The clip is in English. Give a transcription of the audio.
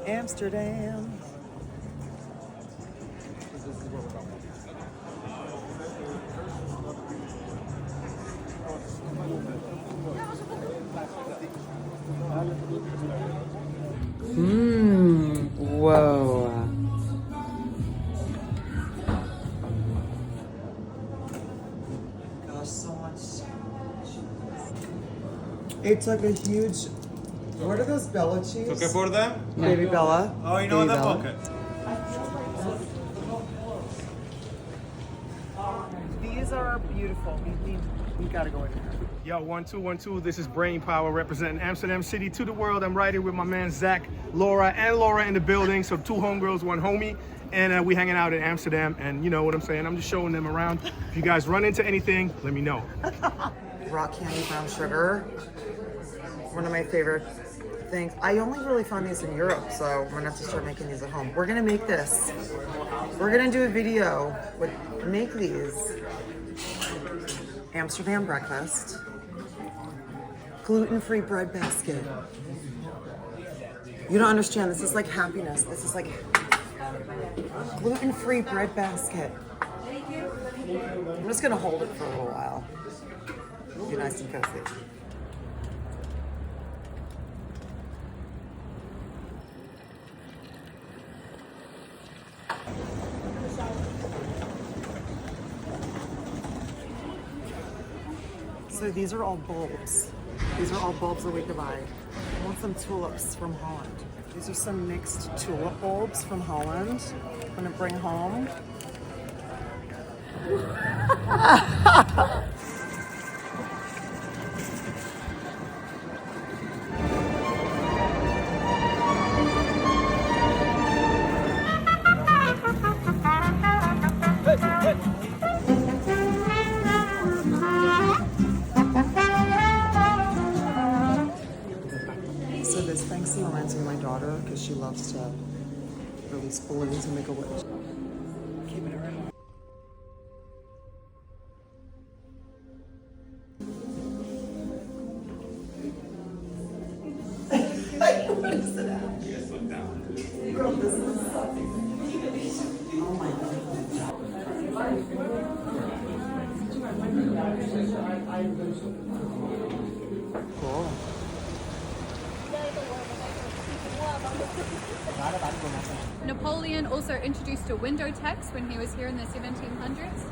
Amsterdam. Whoa. Gosh, so much. It's like a huge. What are those Bella cheese? Okay for them? Baby Bella. Oh, you know Baby that? Bella. Okay. These are beautiful. We gotta go in there. Yo, 1 2 1 2. This is Brain Power representing Amsterdam City to the world. I'm right here with my man Zach, Laura in the building. So 2 homegirls, 1 homie, and we hanging out in Amsterdam. And you know what I'm saying? I'm just showing them around. If you guys run into anything, let me know. Rock candy brown sugar. One of my favorite things. I only really found these in Europe, so I'm gonna have to start making these at home. We're gonna make this. We're gonna do a video with make these. Amsterdam breakfast. Gluten-free bread basket. You don't understand. This is like happiness. This is like gluten-free bread basket. I'm just gonna hold it for a little while. Be nice and cozy. So these are all bulbs. These are all bulbs that we could buy. I want some tulips from Holland. These are some mixed tulip bulbs from Holland. I'm gonna bring home. So this fancy reminds me of my daughter because she loves to release balloons and make a wish. Keep it around. What is it at? Girl, this is something. Oh my God. Cool. Napoleon also introduced a window tax when he was here in the 1700s.